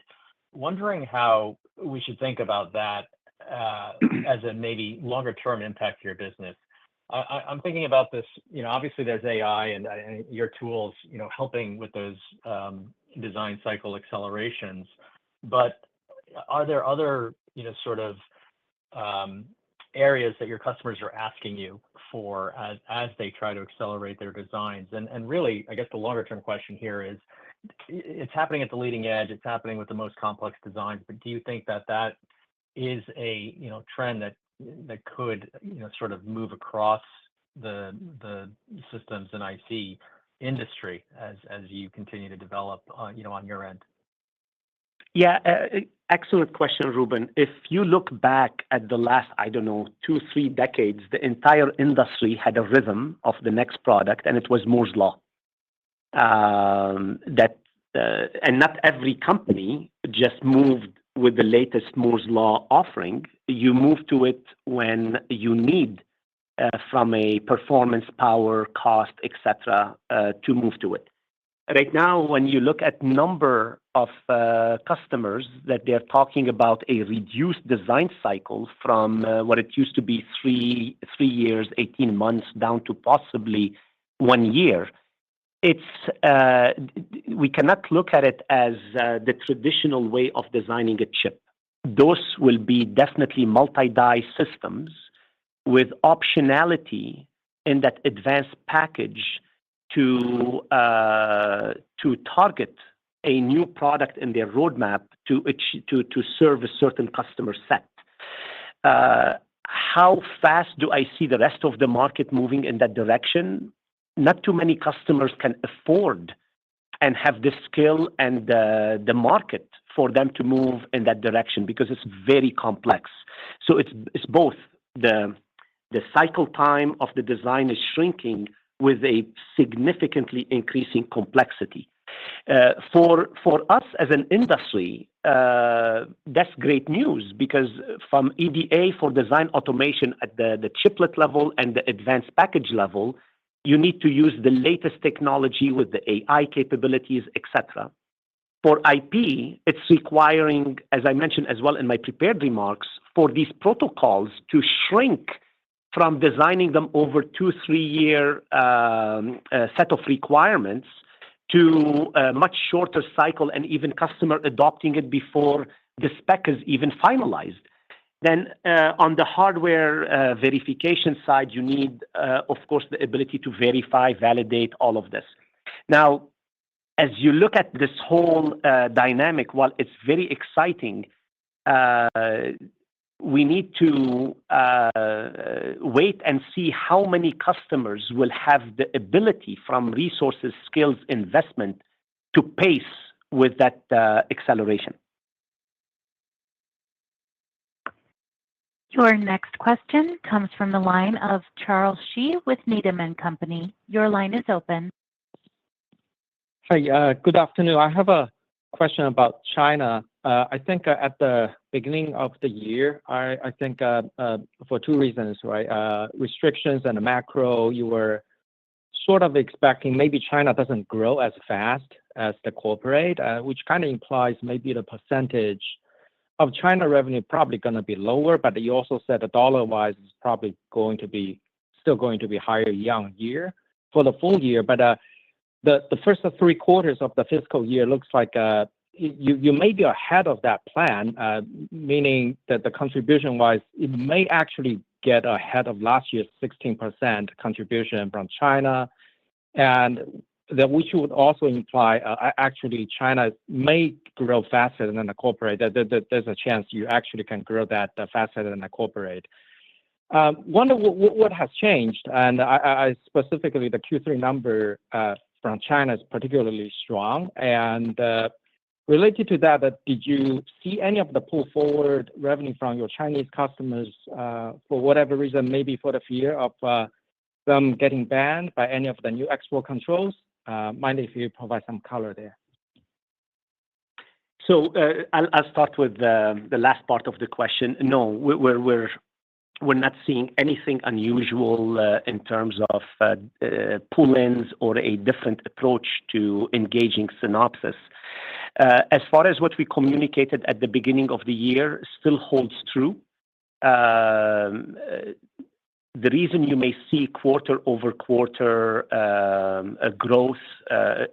J: wondering how we should think about that as a maybe longer term impact to your business. I'm thinking about this, obviously there's AI and your tools, helping with those design cycle accelerations, but are there other, sort of areas that your customers are asking you for as they try to accelerate their designs? And really, I guess the longer term question here is, it's happening at the leading edge, it's happening with the most complex designs, but do you think that is a trend that could sort of move across the systems and IC industry as you continue to develop on your end?
C: Yeah, excellent question, Ruben. If you look back at the last, 2-3 decades, the entire industry had a rhythm of the next product, and it was Moore's law. And not every company just moved with the latest Moore's law offering. You move to it when you need from a performance, power, cost, etc., to move to it. Right now, when you look at number of customers that they're talking about a reduced design cycle from what it used to be 3 years, 18 months, down to possibly 1 year, we cannot look at it as the traditional way of designing a chip. Those will be definitely multi-die systems with optionality in that advanced package to target a new product in their roadmap to serve a certain customer set. How fast do I see the rest of the market moving in that direction? Not too many customers can afford and have the skill and the market for them to move in that direction because it's very complex. So it's both the cycle time of the design is shrinking with a significantly increasing complexity. For us as an industry, that's great news because from EDA for design automation at the chiplet level and the advanced package level, you need to use the latest technology with the AI capabilities, etc. For IP, it's requiring, as I mentioned as well in my prepared remarks, for these protocols to shrink from designing them over 2-3 year set of requirements to a much shorter cycle and even customer adopting it before the spec is even finalized. Then on the hardware verification side, you need, of course, the ability to verify, validate all of this. Now, as you look at this whole dynamic, while it's very exciting, we need to wait and see how many customers will have the ability from resources, skills, investment to pace with that acceleration.
A: Your next question comes from the line of Charles Shi with Needham & Company. Your line is open.
K: Hi, good afternoon. I have a question about China. I think at the beginning of the year, I think for 2 reasons, right? Restrictions and the macro, you were sort of expecting maybe China doesn't grow as fast as the corporate, which kind of implies maybe the percentage of China revenue probably going to be lower, but you also said the dollar-wise is probably still going to be higher year on year for the full year. But the first 3 quarters of the fiscal year looks like you may be ahead of that plan, meaning that the contribution-wise, it may actually get ahead of last year's 16% contribution from China, and that which would also imply actually China may grow faster than the corporate. There's a chance you actually can grow that faster than the corporate. Wonder what has changed, and I specifically the Q3 number from China is particularly strong. And related to that, did you see any of the pull forward revenue from your Chinese customers for whatever reason, maybe for the fear of them getting banned by any of the new export controls? Mind if you provide some color there?
C: I'll start with the last part of the question. No, we're not seeing anything unusual in terms of pull-ins or a different approach to engaging Synopsys. As far as what we communicated at the beginning of the year still holds true. The reason you may see quarter-over-quarter growth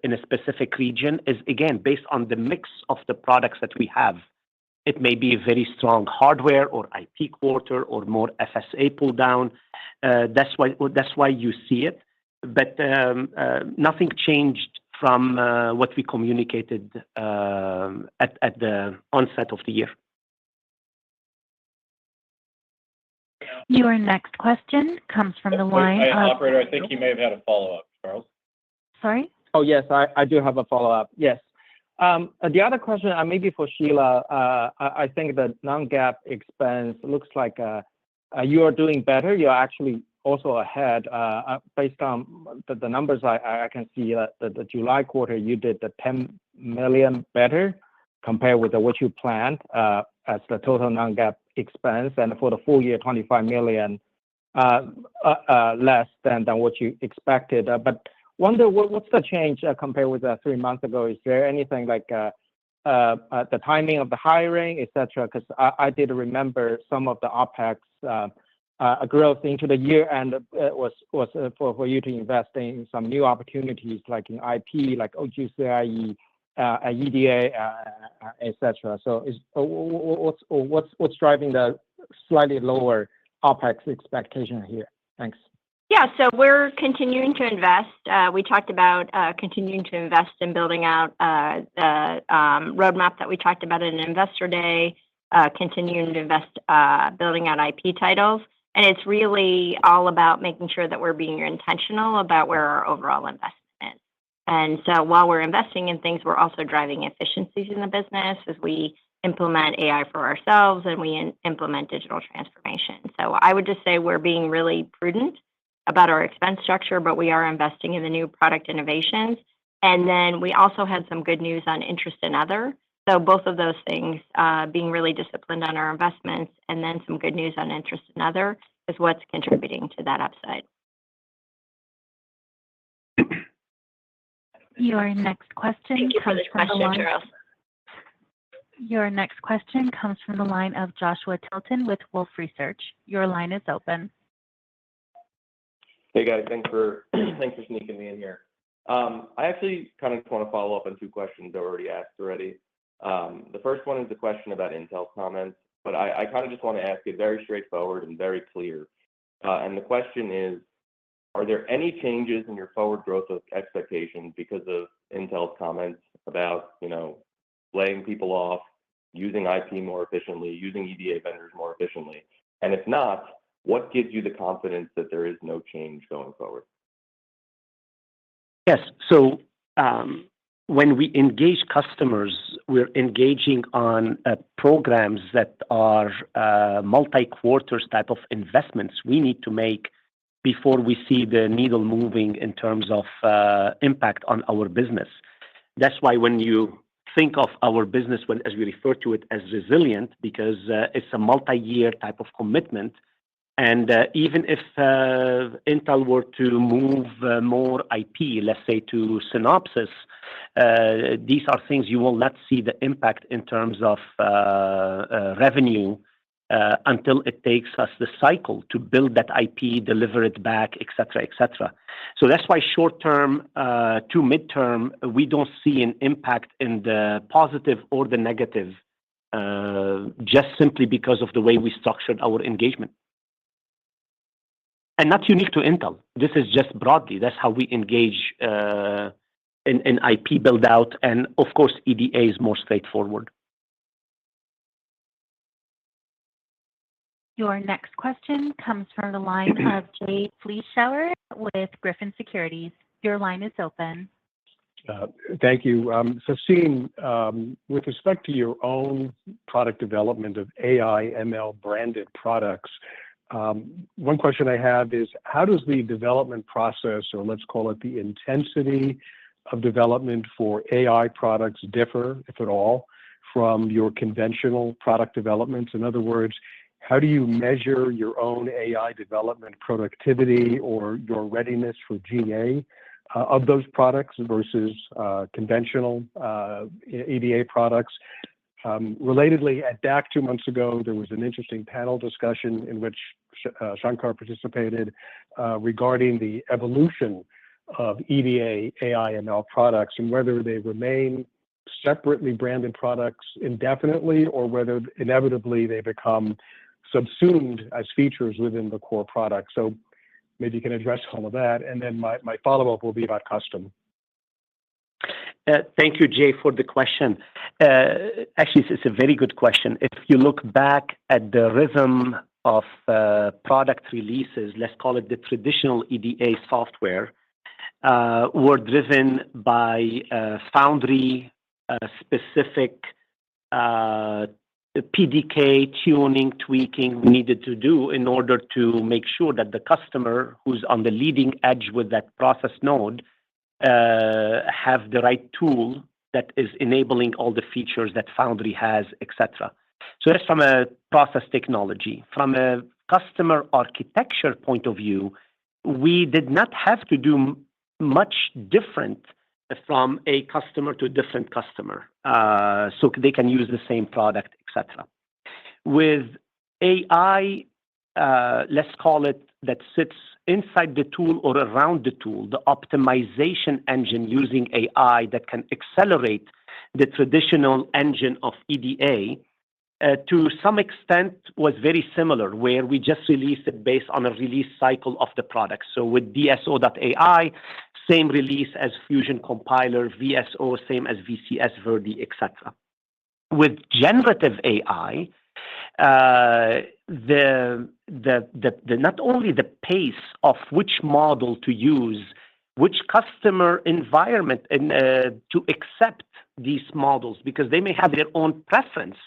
C: in a specific region is, again, based on the mix of the products that we have. It may be a very strong hardware or IP quarter or more FSA pull down. That's why you see it. But nothing changed from what we communicated at the onset of the year.
A: Your next question comes from the line of...
B: Operator, I think you may have had a follow-up, Charles.
A: Sorry?
K: Oh, yes, I do have a follow-up. Yes. The other question, maybe for Sheila, I think the non-GAAP expense looks like you are doing better. You're actually also ahead. Based on the numbers I can see that the July quarter, you did the $10 million better compared with what you planned as the total non-GAAP expense, and for the full year, $25 million less than what you expected. But wonder what's the change compared with 3 months ago? Is there anything like the timing of the hiring, etc.? Because I did remember some of the OpEx growth into the year, and it was for you to invest in some new opportunities like in IP, like OGCIE, EDA, etc. So what's driving the slightly lower OpEx expectation here? Thanks.
D: Yeah, so we're continuing to invest. We talked about continuing to invest in building out the roadmap that we talked about in Investor Day, continuing to invest building out IP titles. And it's really all about making sure that we're being intentional about where our overall investment is. And so while we're investing in things, we're also driving efficiencies in the business as we implement AI for ourselves and we implement digital transformation. So I would just say we're being really prudent about our expense structure, but we are investing in the new product innovations. And then we also had some good news on interest and other. So both of those things, being really disciplined on our investments and then some good news on interest and other is what's contributing to that upside.
A: Your next question
D: Thank you for
A: comes
D: this
A: from the
D: question,
A: line.
D: Charles.
A: Your next question comes from the line of Joshua Tilton with Wolfe Research. Your line is open.
L: Hey guys, thanks for sneaking me in here. I actually kind of just want to follow up on 2 questions already asked already. The first one is the question about Intel's comments, but I kind of just want to ask it very straightforward and very clear. And the question is, are there any changes in your forward growth expectations because of Intel's comments about, laying people off, using IP more efficiently, using EDA vendors more efficiently? And if not, what gives you the confidence that there is no change going forward?
C: Yes. So when we engage customers, we're engaging on programs that are multi-quarters type of investments we need to make before we see the needle moving in terms of impact on our business. That's why when you think of our business, as we refer to it as resilient, because it's a multi-year type of commitment. And even if Intel were to move more IP, let's say to Synopsys, these are things you will not see the impact in terms of revenue until it takes us the cycle to build that IP, deliver it back, et cetera, et cetera. So that's why short-term to mid-term, we don't see an impact in the positive or the negative, just simply because of the way we structured our engagement. And not unique to Intel. This is just broadly. That's how we engage in IP build-out. And of course, EDA is more straightforward.
A: Your next question comes from the line of Jay Vleeschhouwer with Griffin Securities. Your line is open.
M: Thank you. Sassine, with respect to your own product development of AI, ML branded products, one question I have is, how does the development process, or let's call it the intensity of development for AI products differ, if at all, from your conventional product developments? In other words, how do you measure your own AI development productivity or your readiness for GA of those products versus conventional EDA products? Relatedly, at DAC 2 months ago, there was an interesting panel discussion in which Shankar participated regarding the evolution of EDA AI ML products and whether they remain separately branded products indefinitely or whether inevitably they become subsumed as features within the core product. So maybe you can address all of that. And then my follow-up will be about custom.
C: Thank you, Jay, for the question. Actually, it's a very good question. If you look back at the rhythm of product releases, let's call it the traditional EDA software, were driven by foundry-specific PDK tuning, tweaking we needed to do in order to make sure that the customer who's on the leading edge with that process node have the right tool that is enabling all the features that Foundry has, etc. So that's from a process technology. From a customer architecture point of view, we did not have to do much different from a customer to a different customer, so they can use the same product, etc. With AI, let's call it, that sits inside the tool or around the tool, the optimization engine using AI that can accelerate the traditional engine of EDA, to some extent was very similar, where we just released it based on a release cycle of the product. So with DSO.ai, same release as Fusion Compiler, VSO, same as VCS, Verdi, etc. With generative AI, not only the pace of which model to use, which customer environment to accept these models, because they may have their own preference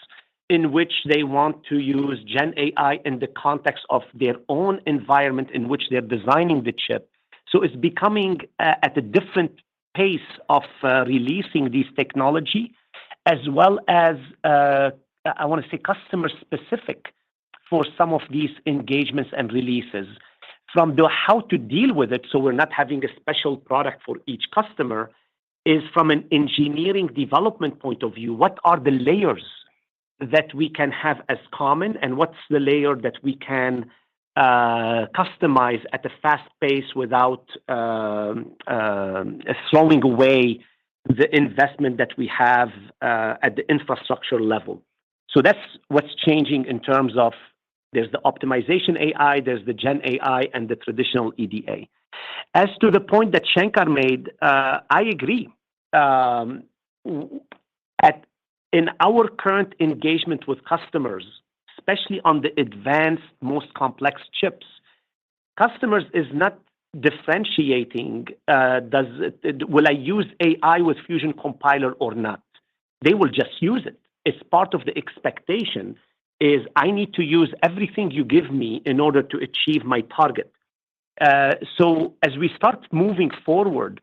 C: in which they want to use Gen AI in the context of their own environment in which they're designing the chip. So it's becoming at a different pace of releasing these technology, as well as, I want to say, customer-specific for some of these engagements and releases. From the how to deal with it, so we're not having a special product for each customer, is from an engineering development point of view, what are the layers that we can have as common, and what's the layer that we can customize at a fast pace without throwing away the investment that we have at the infrastructure level. So that's what's changing in terms of there's the optimization AI, there's the Gen AI, and the traditional EDA. As to the point that Shankar made, I agree. In our current engagement with customers, especially on the advanced, most complex chips, customers is not differentiating, will I use AI with Fusion Compiler or not? They will just use it. It's part of the expectation is I need to use everything you give me in order to achieve my target. So as we start moving forward,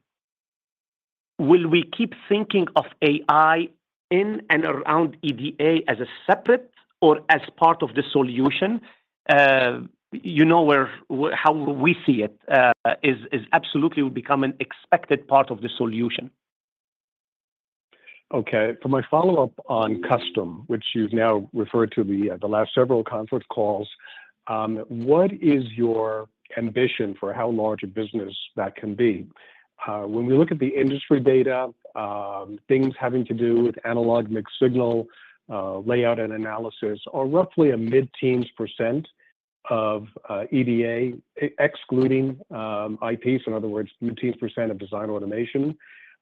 C: will we keep thinking of AI in and around EDA as a separate or as part of the solution? You know how we see it is absolutely will become an expected part of the solution.
M: Okay. For my follow-up on custom, which you've now referred to the last several conference calls, what is your ambition for how large a business that can be? When we look at the industry data, things having to do with analog mixed signal, layout and analysis are roughly a mid-teens % of EDA, excluding IP, so in other words, mid-teens % of design automation.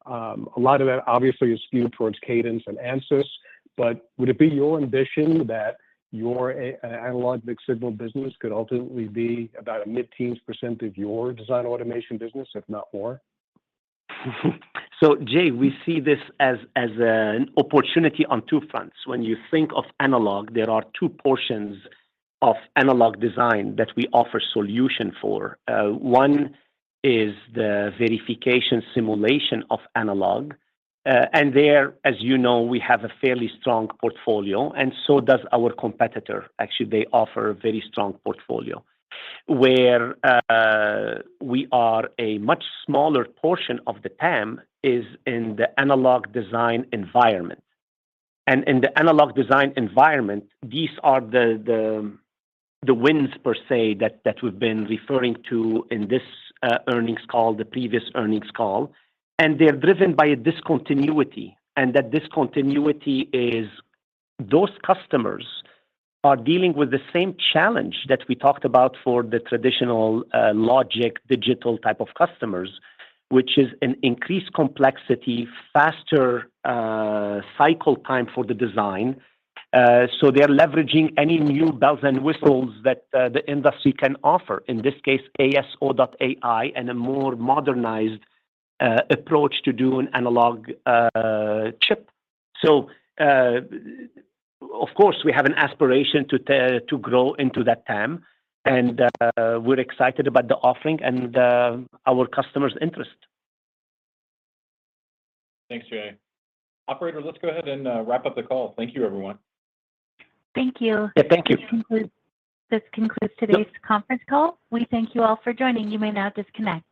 M: A lot of that obviously is skewed towards Cadence and Ansys, but would it be your ambition that your analog mixed signal business could ultimately be about a mid-teens % of your design automation business, if not more?
C: So, Jay, we see this as an opportunity on two fronts. When you think of analog, there are two portions of analog design that we offer solution for. One is the verification simulation of analog, And there, as you know, we have a fairly strong portfolio, and so does our competitor. Actually, they offer a very strong portfolio. Where we are a much smaller portion of the TAM is in the analog design environment. And in the analog design environment, these are the wins per se that we've been referring to in this earnings call, the previous earnings call, and they're driven by a discontinuity. And that discontinuity is those customers are dealing with the same challenge that we talked about for the traditional logic digital type of customers, which is an increased complexity, faster cycle time for the design. So they're leveraging any new bells and whistles that the industry can offer. In this case, ASO.ai and a more modernized approach to do an analog chip. So, of course, we have an aspiration to grow into that TAM, and we're excited about the offering and our customers' interest.
B: Thanks, Jay. Operator, let's go ahead and wrap up the call. Thank you, everyone.
A: Thank you.
C: Yeah, thank you.
A: This concludes today's conference call. We thank you all for joining. You may now disconnect.